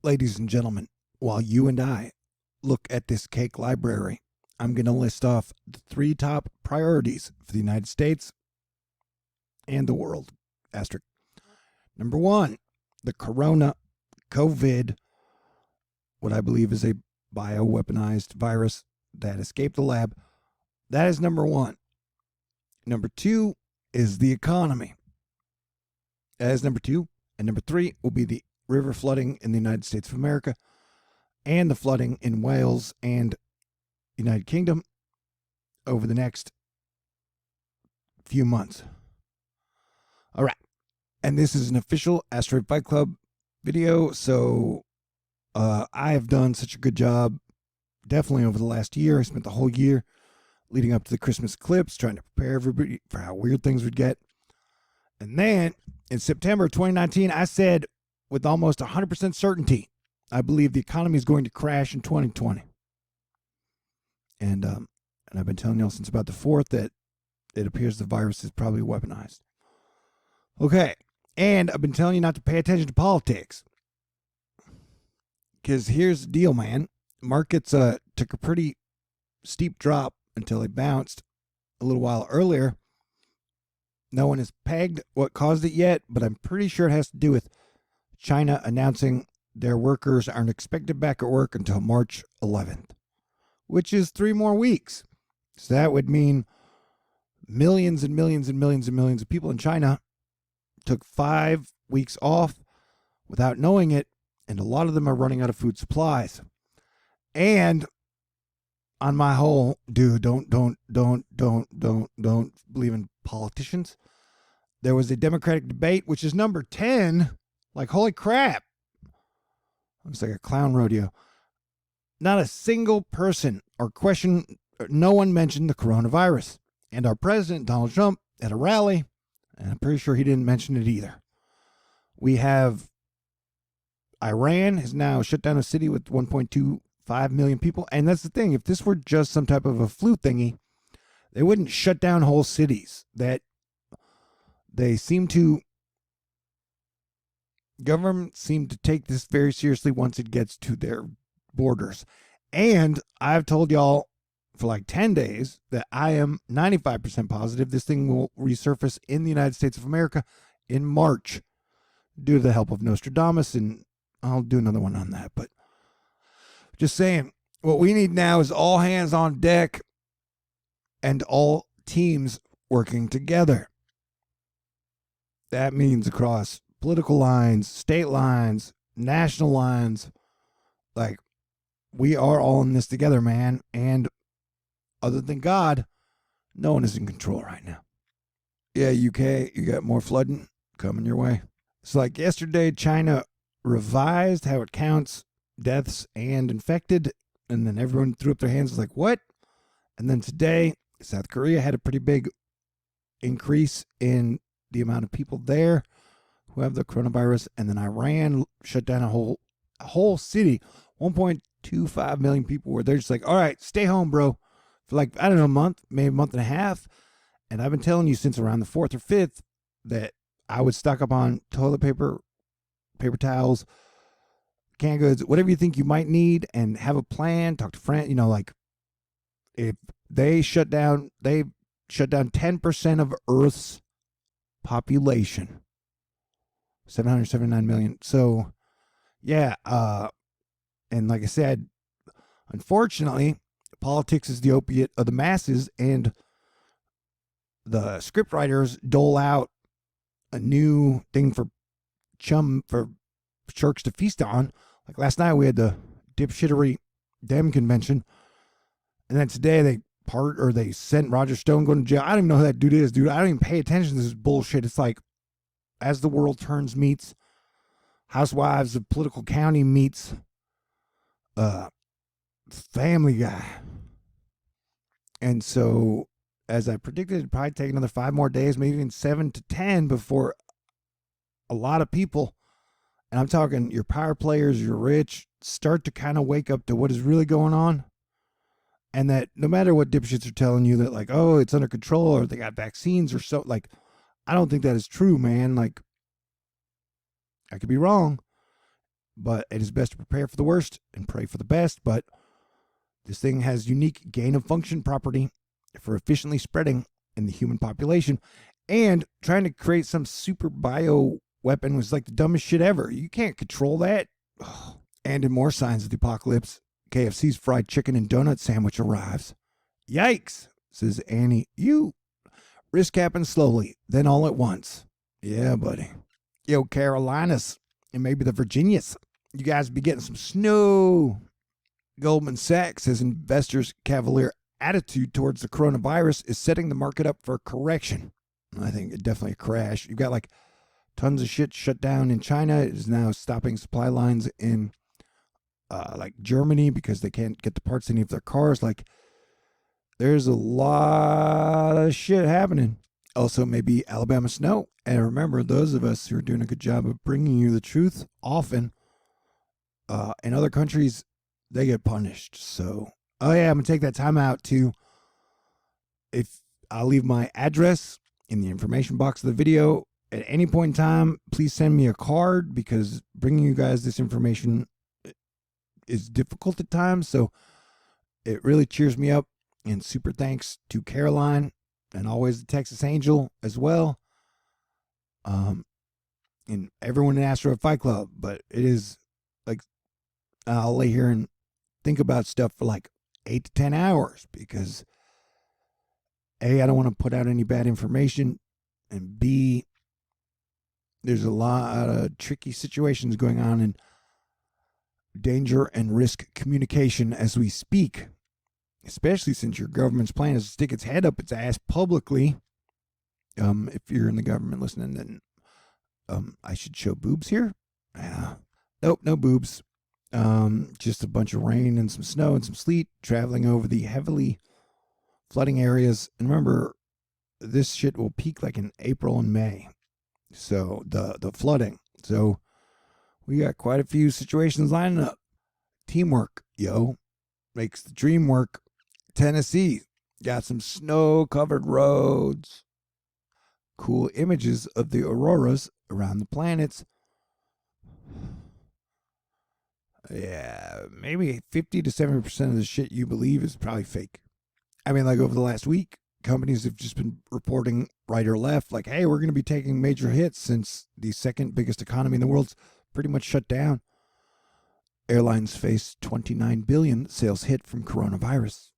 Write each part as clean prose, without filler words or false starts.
Ladies and gentlemen, while you and I look at this cake library, I'm going to list off the 3 top priorities for the United States and the world. Asterisk. Number 1, the COVID, what I believe is a bioweaponized virus that escaped the lab. That is number 1. Number 2 is the economy. That is number 2. And number 3 will be the river flooding in the United States of America and the flooding in Wales and United Kingdom over the next few months. All right. And this is an official Asteroid Fight Club video. So I have done such a good job, definitely over the last year. I spent the whole year leading up to the Christmas eclipse trying to prepare everybody for how weird things would get. And then in September 2019, I said with almost 100% certainty, I believe the economy is going to crash in 2020. And I've been telling y'all since about the 4th that it appears the virus is probably weaponized. Okay. And I've been telling you not to pay attention to politics. Because here's the deal, man. Markets took a pretty steep drop until they bounced a little while earlier. No one has pegged what caused it yet, but I'm pretty sure it has to do with China announcing their workers aren't expected back at work until March 11th, which is 3 more weeks. So that would mean millions and millions and millions and millions of people in China took 5 weeks off without knowing it, and a lot of them are running out of food supplies. And on my whole, dude, don't believe in politicians. There was a Democratic debate, which is number 10. Like, holy crap. Looks like a clown rodeo. Not a single person or question, no one mentioned the coronavirus. And our president, Donald Trump, at a rally, and I'm pretty sure he didn't mention it either. We have Iran has now shut down a city with 1.25 million people. And that's the thing. If this were just some type of a flu thingy, they wouldn't shut down whole cities. That they seem to, governments seem to take this very seriously once it gets to their borders. And I've told y'all for like 10 days that I am 95% positive this thing will resurface in the United States of America in March due to the help of Nostradamus, and I'll do another one on that. But just saying, what we need now is all hands on deck and all teams working together. That means across political lines, state lines, national lines. Like, we are all in this together, man. And other than God, no one is in control right now. Yeah, UK, you got more flooding coming your way. It's like yesterday, China revised how it counts deaths and infected, and then everyone threw up their hands, was like, what? And then today, South Korea had a pretty big increase in the amount of people there who have the coronavirus, and then Iran shut down a whole city. 1.25 million people were there, just like, all right, stay home, bro, for like, I don't know, a month, maybe a month and a half. And I've been telling you since around the 4th or 5th that I would stock up on toilet paper, paper towels, canned goods, whatever you think you might need, and have a plan. Talk to friends. You know, like, if they shut down 10% of Earth's population, 779 million. So, yeah. And like I said, unfortunately, politics is the opiate of the masses, and the scriptwriters dole out a new thing for sharks to feast on. Like last night, we had the dipshittery Dem convention, and then today they sent Roger Stone going to jail. I don't even know who that dude is, dude. I don't even pay attention to this bullshit. It's like, As the World Turns meets Housewives of Political County meets Family Guy. And so, as I predicted, it'd probably take another 5 more days, maybe even 7 to 10 before a lot of people, and I'm talking your power players, your rich, start to kind of wake up to what is really going on. And that no matter what dipshits are telling you that, like, oh, it's under control or they got vaccines or so, like, I don't think that is true, man. Like, I could be wrong, but it is best to prepare for the worst and pray for the best. But this thing has unique gain of function property for efficiently spreading in the human population, and trying to create some super bio weapon was like the dumbest shit ever. You can't control that. Ugh. And in more signs of the apocalypse, KFC's fried chicken and donut sandwich arrives. Yikes, says Annie. You risk happens slowly, then all at once. Yeah, buddy. Yo, Carolinas, and maybe the Virginias. You guys be getting some snow. Goldman Sachs says investors' cavalier attitude towards the coronavirus is setting the market up for a correction. I think it definitely a crash. You've got like tons of shit shut down in China. It is now stopping supply lines in like Germany because they can't get the parts they need for their cars. Like, there's a lot of shit happening. Also, maybe Alabama snow. And remember, those of us who are doing a good job of bringing you the truth, often in other countries, they get punished. So, oh yeah, I'm going to take that time out to, if I'll leave my address in the information box of the video. At any point in time, please send me a card, because bringing you guys this information is difficult at times. So it really cheers me up. And super thanks to Caroline, and always the Texas Angel as well. And everyone in Asteroid Fight Club. But it is like, I'll lay here and think about stuff for like 8 to 10 hours, because A, I don't want to put out any bad information, and B, there's a lot of tricky situations going on in danger and risk communication as we speak, especially since your government's plan is to stick its head up its ass publicly. If you're in the government listening, then I should show boobs here. Nope, no boobs. Just a bunch of rain and some snow and some sleet traveling over the heavily flooding areas. And remember, this shit will peak like in April and May. So the flooding. So we got quite a few situations lining up. Teamwork, yo, makes the dream work. Tennessee got some snow-covered roads. Cool images of the auroras around the planets. Yeah, maybe 50 to 70% of the shit you believe is probably fake. I mean, like over the last week, companies have just been reporting right or left, like, hey, we're going to be taking major hits since the second biggest economy in the world's pretty much shut down. Airlines face 29 billion sales hit from coronavirus.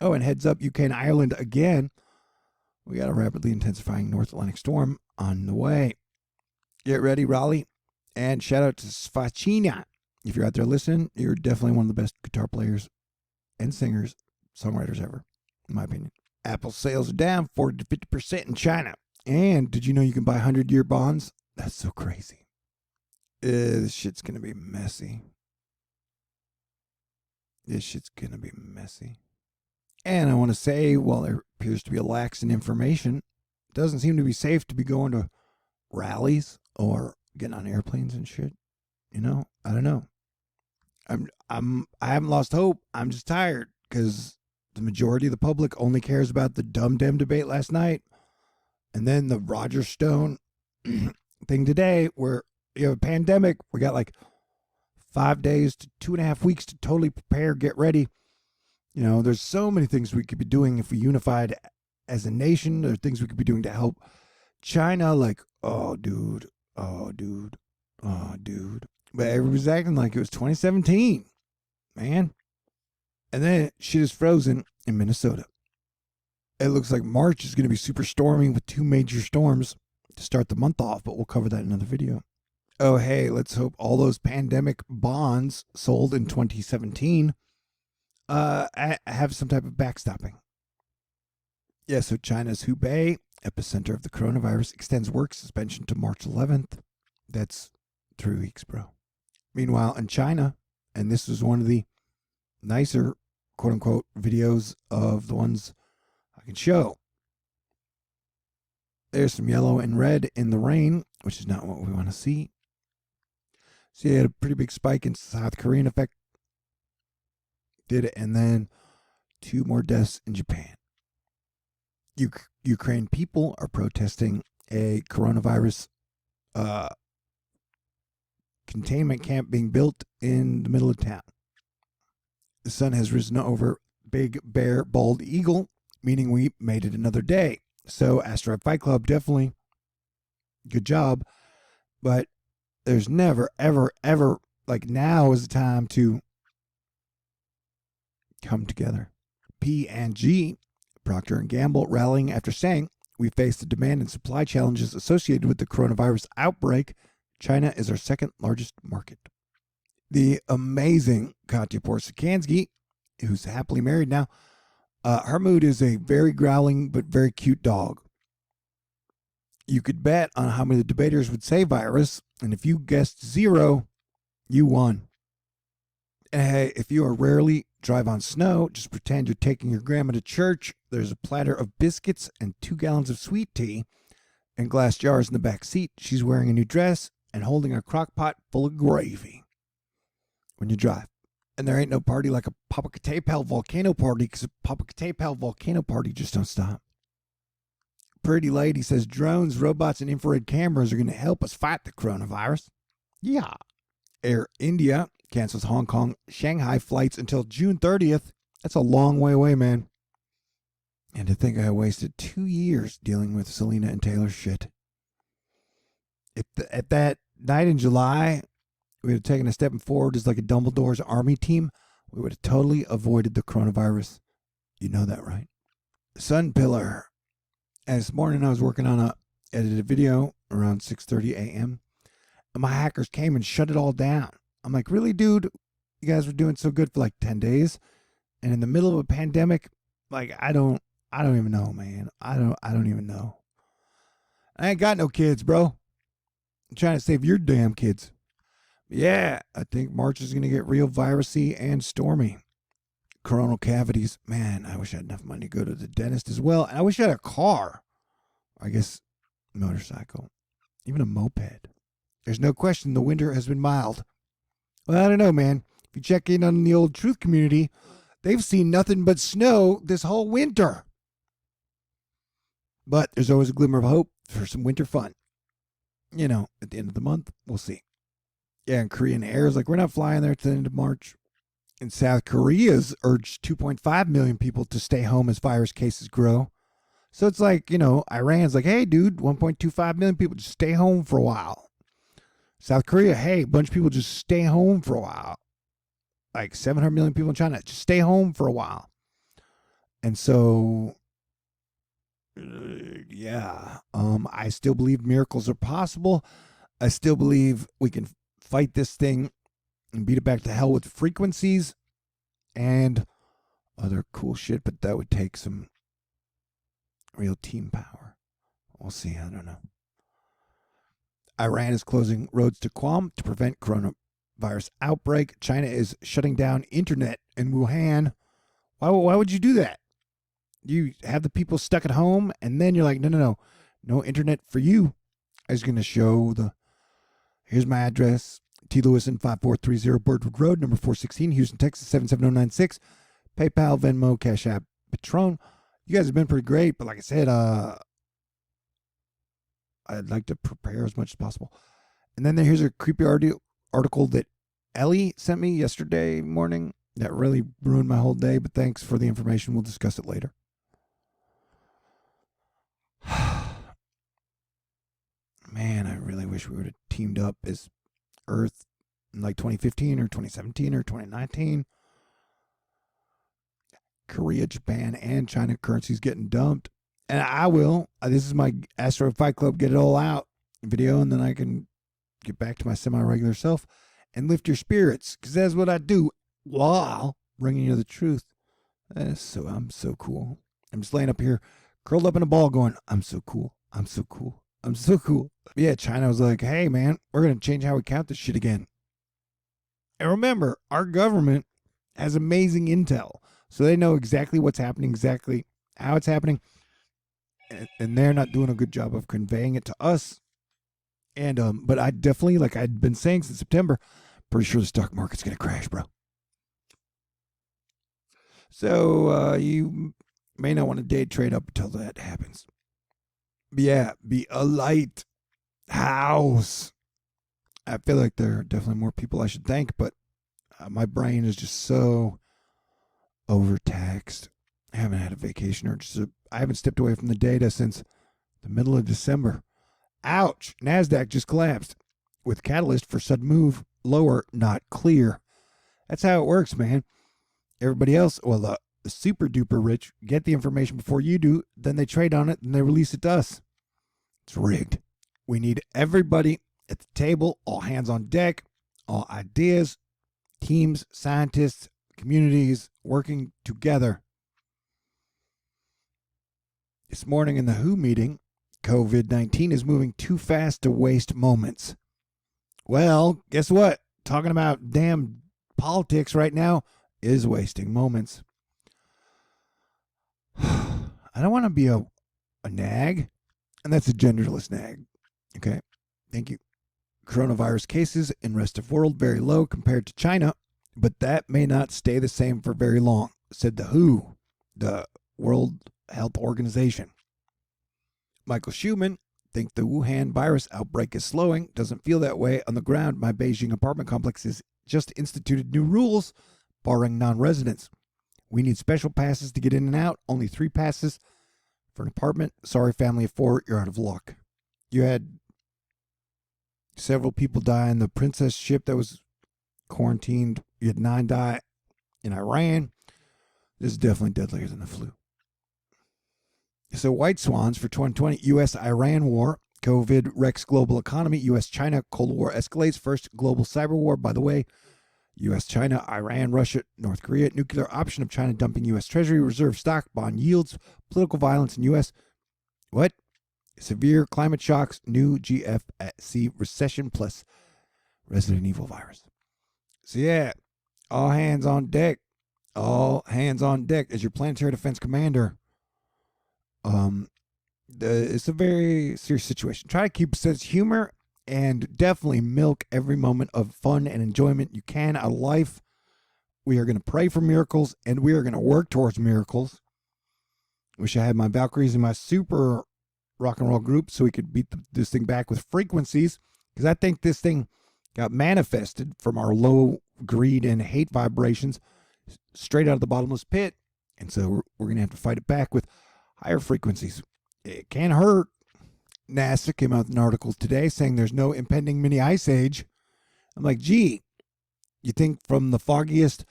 Oh, and heads up, UK and Ireland again. We got a rapidly intensifying North Atlantic storm on the way. Get ready, Raleigh. And shout out to Sfacina. If you're out there listening, you're definitely one of the best guitar players and singers, songwriters ever, in my opinion. Apple sales are down 40 to 50% in China. And did you know you can buy 100-year bonds? That's so crazy. This shit's going to be messy. This shit's going to be messy. And I want to say, while there appears to be a lax in information, it doesn't seem to be safe to be going to rallies or getting on airplanes and shit. You know, I don't know. I haven't lost hope. I'm just tired, because the majority of the public only cares about the dumb debate last night, and then the Roger Stone thing today, where you have a pandemic. We got like 5 days to 2.5 weeks to totally prepare, get ready. You know, there's so many things we could be doing if we unified as a nation. There are things we could be doing to help China. Like, oh, dude. But everybody's acting like it was 2017, man. And then shit is frozen in Minnesota. It looks like March is going to be super stormy with 2 major storms to start the month off, but we'll cover that in another video. Oh, hey, let's hope all those pandemic bonds sold in 2017 have some type of backstopping. Yeah, so China's Hubei, epicenter of the coronavirus, extends work suspension to March 11th. That's 3 weeks, bro. Meanwhile, in China, and this was one of the nicer, quote-unquote, videos of the ones I can show. There's some yellow and red in the rain, which is not what we want to see. So you had a pretty big spike in South Korean effect. Did it, and then 2 more deaths in Japan. Ukraine people are protesting a coronavirus containment camp being built in the middle of town. The sun has risen over Big Bear Bald Eagle, meaning we made it another day. So Asteroid Fight Club, definitely good job. But there's never, ever, ever, like now is the time to come together. P&G, Procter & Gamble, rallying after saying, we face the demand and supply challenges associated with the coronavirus outbreak. China is our second largest market. The amazing Katya Porosikansky, who's happily married now, her mood is a very growling but very cute dog. You could bet on how many debaters would say virus, and if you guessed 0, you won. And hey, if you are rarely drive on snow, just pretend you're taking your grandma to church. There's a platter of biscuits and 2 gallons of sweet tea and glass jars in the back seat. She's wearing a new dress and holding a crock pot full of gravy when you drive. And there ain't no party like a Popocatépetl volcano party, because a Popocatépetl volcano party just don't stop. Pretty lady says drones, robots, and infrared cameras are going to help us fight the coronavirus. Yeah. Air India cancels Hong Kong, Shanghai flights until June 30th. That's a long way away, man. And to think I wasted 2 years dealing with Selena and Taylor's shit. If at that night in July, we would have taken a step forward as like a Dumbledore's army team, we would have totally avoided the coronavirus. You know that, right? Sun Pillar. And this morning I was working on a edited video around 6:30 a.m. and my hackers came and shut it all down. I'm like, really, dude? You guys were doing so good for like 10 days, and in the middle of a pandemic, like I don't even know, man. I don't even know. I ain't got no kids, bro. I'm trying to save your damn kids. Yeah, I think March is going to get real virusy and stormy. Coronal cavities. Man, I wish I had enough money to go to the dentist as well. And I wish I had a car. I guess motorcycle. Even a moped. There's no question the winter has been mild. Well, I don't know, man. If you check in on the old Truth community, they've seen nothing but snow this whole winter. But there's always a glimmer of hope for some winter fun. You know, at the end of the month, we'll see. Yeah, and Korean Air is like, we're not flying there to the end of March. And South Korea's urged 2.5 million people to stay home as virus cases grow. So it's like, you know, Iran's like, hey, dude, 1.25 million people just stay home for a while. South Korea, hey, a bunch of people just stay home for a while. Like 700 million people in China, just stay home for a while. And so, yeah, I still believe miracles are possible. I still believe we can fight this thing and beat it back to hell with frequencies and other cool shit, but that would take some real team power. We'll see. I don't know. Iran is closing roads to Guam to prevent coronavirus outbreak. China is shutting down internet in Wuhan. Why would you do that? You have the people stuck at home, and then you're like, no internet for you. I was going to show here's my address, T. Lewison, 5430 Birdwood Road, number 416, Houston, Texas, 77096. PayPal, Venmo, Cash App, Patron. You guys have been pretty great, but like I said, I'd like to prepare as much as possible. And then here's a creepy article that Ellie sent me yesterday morning that really ruined my whole day, but thanks for the information. We'll discuss it later. Man, I really wish we would have teamed up as Earth in like 2015 or 2017 or 2019. Korea, Japan, and China currencies getting dumped. And I will. This is my Asteroid Fight Club Get It All Out video, and then I can get back to my semi-regular self and lift your spirits, because that's what I do while bringing you the truth. I'm so cool. I'm just laying up here, curled up in a ball going, I'm so cool. I'm so cool. I'm so cool. Yeah, China was like, hey, man, we're going to change how we count this shit again. And remember, our government has amazing intel. So they know exactly what's happening, exactly how it's happening. And they're not doing a good job of conveying it to us. And but I definitely, like I'd been saying since September, pretty sure the stock market's going to crash, bro. So you may not want to day trade up until that happens. But yeah, be a lighthouse. I feel like there are definitely more people I should thank, but my brain is just so overtaxed. I haven't had a vacation or I haven't stepped away from the data since the middle of December. Ouch! NASDAQ just collapsed with catalyst for sudden move lower, not clear. That's how it works, man. Everybody else, well, the super duper rich get the information before you do, then they trade on it and they release it to us. It's rigged. We need everybody at the table, all hands on deck, all ideas, teams, scientists, communities working together. This morning in the WHO meeting, COVID-19 is moving too fast to waste moments. Well, guess what? Talking about damn politics right now is wasting moments. I don't want to be a nag, and that's a genderless nag. Okay, thank you. Coronavirus cases in rest of world very low compared to China, but that may not stay the same for very long, said the WHO, the World Health Organization. Michael Schumann think the Wuhan virus outbreak is slowing. Doesn't feel that way on the ground. My Beijing apartment complex has just instituted new rules barring non-residents. We need special passes to get in and out. Only 3 passes for an apartment. Sorry, family of 4, you're out of luck. You had several people die on the Princess ship that was quarantined. You had 9 die in Iran. This is definitely deadlier than the flu. So white swans for 2020, U.S.-Iran war, COVID wrecks global economy, U.S.-China Cold War escalates, first global cyber war, by the way, U.S.-China, Iran, Russia, North Korea, nuclear option of China dumping U.S. Treasury, reserve stock, bond yields, political violence in U.S. What? Severe climate shocks, new GFC recession plus Resident Evil virus. So yeah, all hands on deck. All hands on deck as your planetary defense commander. It's a very serious situation. Try to keep a sense of humor and definitely milk every moment of fun and enjoyment you can out of life. We are going to pray for miracles and we are going to work towards miracles. Wish I had my Valkyries and my super rock and roll group so we could beat this thing back with frequencies, because I think this thing got manifested from our low greed and hate vibrations straight out of the bottomless pit. And so we're going to have to fight it back with higher frequencies. It can't hurt. NASA came out with an article today saying there's no impending mini ice age. I'm like, gee, you think from the foggiest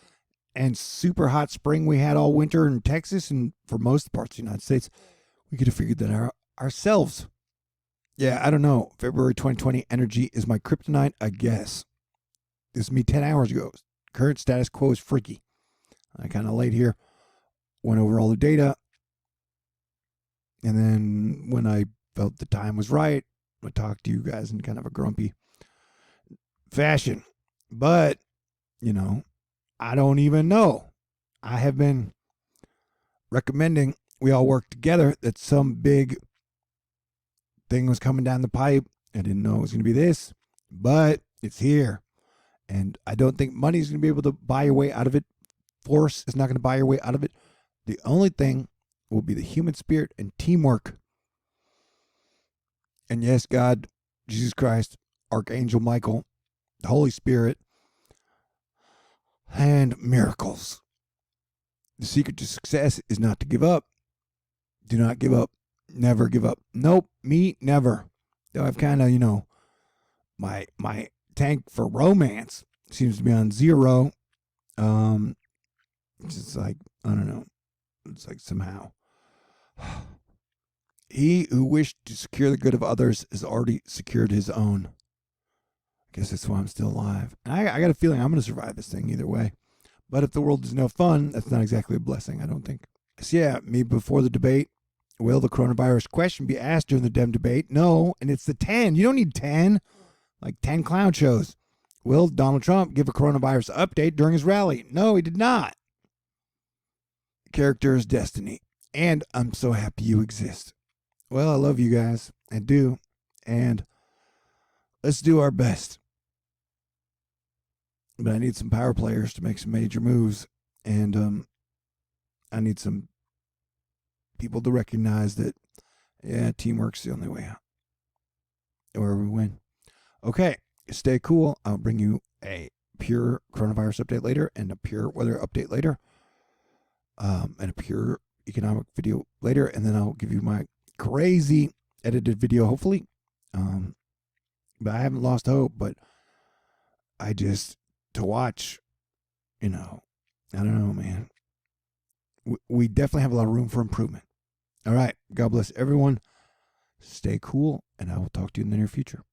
and super hot spring we had all winter in Texas and for most parts of the United States, we could have figured that out ourselves. Yeah, I don't know. February 2020 energy is my kryptonite, I guess. This is me 10 hours ago. Current status quo is freaky. I kind of laid here, went over all the data, and then when I felt the time was right, I talked to you guys in kind of a grumpy fashion. But, you know, I don't even know. I have been recommending we all work together, that some big thing was coming down the pipe. I didn't know it was going to be this, but it's here. And I don't think money is going to be able to buy your way out of it. Force is not going to buy your way out of it. The only thing will be the human spirit and teamwork. And yes, God, Jesus Christ, Archangel Michael, the Holy Spirit, and miracles. The secret to success is not to give up. Do not give up. Never give up. Nope, me never. Though I've kind of, you know, my tank for romance seems to be on 0. It's just like, I don't know. It's like somehow. He who wished to secure the good of others has already secured his own. I guess that's why I'm still alive. And I got a feeling I'm going to survive this thing either way. But if the world is no fun, that's not exactly a blessing, I don't think. So yeah, me before the debate. Will the coronavirus question be asked during the Dem debate? No, and it's the 10. You don't need 10. Like 10 clown shows. Will Donald Trump give a coronavirus update during his rally? No, he did not. Character is destiny. And I'm so happy you exist. Well, I love you guys. I do. And let's do our best. But I need some power players to make some major moves. And I need some people to recognize that, yeah, teamwork's the only way out. Or we win. Okay. stay cool. I'll bring you a pure coronavirus update later, and a pure weather update later, and a pure economic video later, and then I'll give you my crazy edited video, hopefully. But I haven't lost hope, but I just, to watch, I don't know, man. We definitely have a lot of room for improvement. All right. God bless everyone. Stay cool, and I will talk to you in the near future.